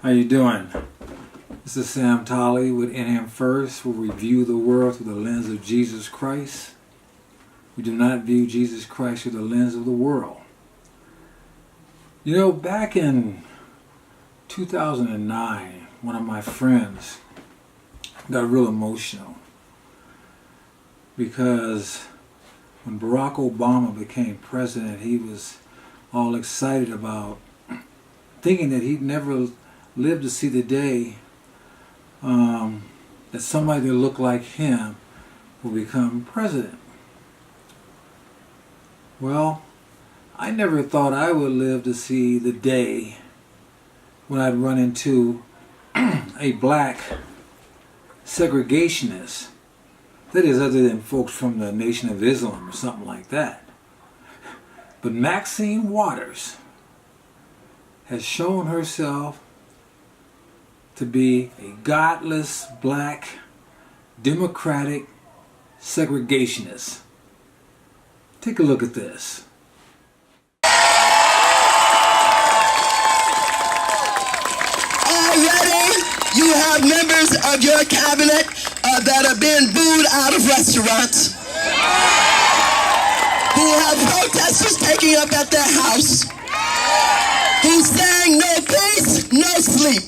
How you doing? This is Sam Tolley with In Him First. We'll review the world through the lens of Jesus Christ. We do not view Jesus Christ through the lens of the world. You know, back in 2009, one of my friends got real emotional because when Barack Obama became president, he was all excited about thinking that he'd never live to see the day that somebody that looked like him will become president. Well, I never thought I would live to see the day when I'd run into a black segregationist. That is, other than folks from the Nation of Islam or something like that. But Maxine Waters has shown herself to be a godless, black, democratic segregationist. Take a look at this. Already, you have members of your cabinet that are being booed out of restaurants, who have protesters taking up at their house, who's saying no peace, no sleep.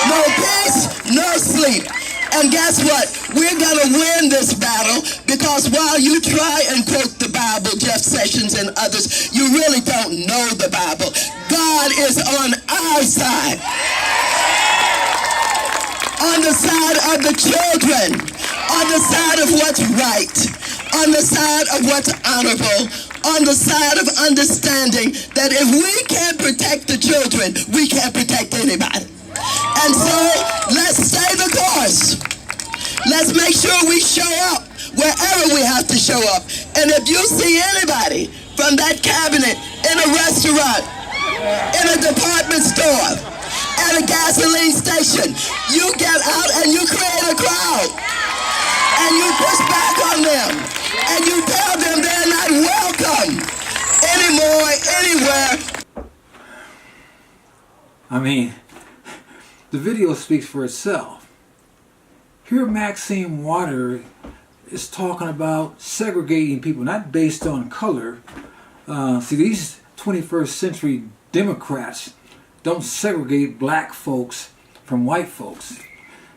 No peace, no sleep. And guess what? We're going to win this battle because while you try and quote the Bible, Jeff Sessions and others, you really don't know the Bible. God is on our side. On the side of the children. On the side of what's right. On the side of what's honorable. On the side of understanding that if we can't protect the children, we can't protect anybody. And so, let's stay the course. Let's make sure we show up wherever we have to show up. And if you see anybody from that cabinet in a restaurant, in a department store, at a gasoline station, you get out and you create a crowd. And you push back on them. And you tell them they're not welcome anymore, anywhere. I mean, the video speaks for itself. Here Maxine Waters is talking about segregating people, not based on color. See, these 21st century Democrats don't segregate black folks from white folks.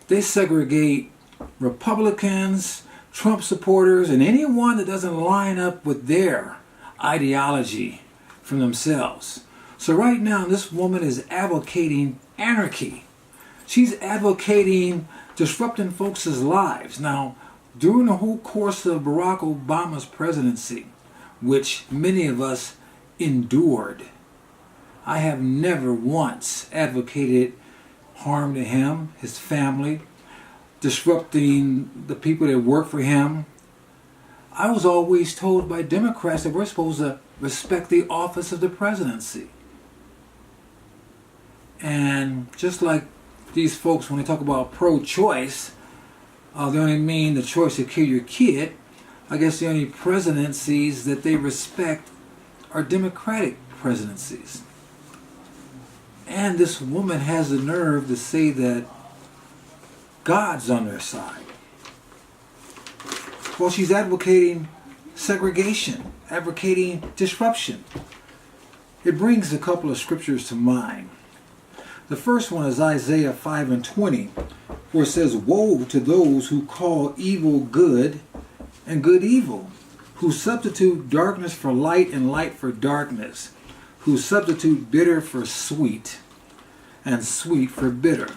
They segregate Republicans, Trump supporters, and anyone that doesn't line up with their ideology from themselves. So right now, this woman is advocating anarchy. She's advocating disrupting folks' lives. Now, during the whole course of Barack Obama's presidency, which many of us endured, I have never once advocated harm to him, his family, disrupting the people that work for him. I was always told by Democrats that we're supposed to respect the office of the presidency. And just like these folks, when they talk about pro-choice, they only mean the choice to kill your kid. I guess the only presidencies that they respect are Democratic presidencies. And this woman has the nerve to say that God's on their side. Well, she's advocating segregation, advocating disruption. It brings a couple of scriptures to mind. The first one is Isaiah 5:20, where it says, "Woe to those who call evil good and good evil, who substitute darkness for light and light for darkness, who substitute bitter for sweet and sweet for bitter."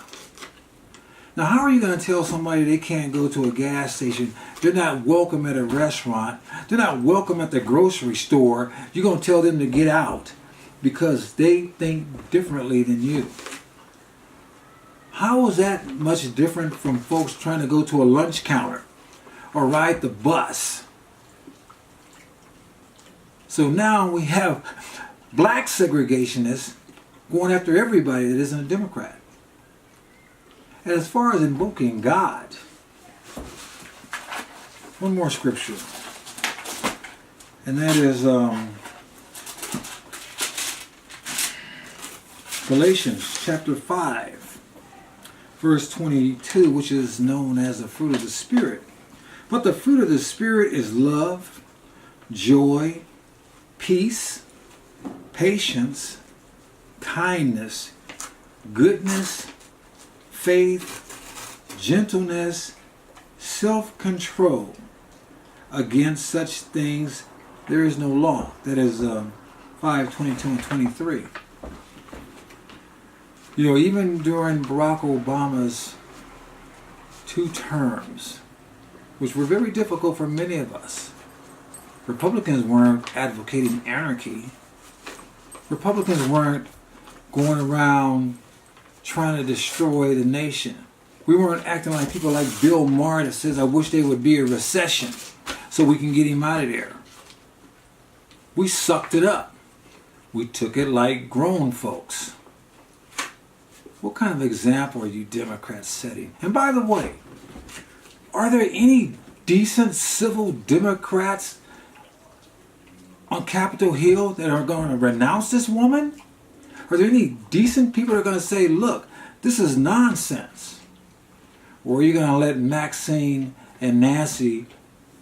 Now, how are you going to tell somebody they can't go to a gas station, they're not welcome at a restaurant, they're not welcome at the grocery store, you're going to tell them to get out because they think differently than you? How is that much different from folks trying to go to a lunch counter or ride the bus? So now we have black segregationists going after everybody that isn't a Democrat. And as far as invoking God, one more scripture, and that is Galatians chapter 5, verse 22, which is known as the fruit of the Spirit. But the fruit of the Spirit is love, joy, peace, patience, kindness, goodness, faith, gentleness, self-control. Against such things there is no law. That is 5:22 and 23. You know, even during Barack Obama's 2 terms, which were very difficult for many of us, Republicans weren't advocating anarchy. Republicans weren't going around trying to destroy the nation. We weren't acting like people like Bill Maher that says, I wish there would be a recession so we can get him out of there. We sucked it up. We took it like grown folks. What kind of example are you Democrats setting? And by the way, are there any decent civil Democrats on Capitol Hill that are going to renounce this woman? Are there any decent people that are going to say, look, this is nonsense? Or are you going to let Maxine and Nancy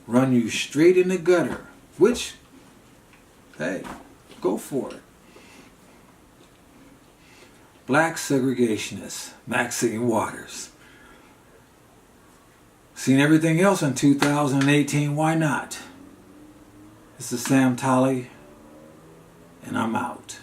run you straight in the gutter? Which, hey, go for it. Black segregationist, Maxine Waters. Seen everything else in 2018, why not? This is Sam Tolley, and I'm out.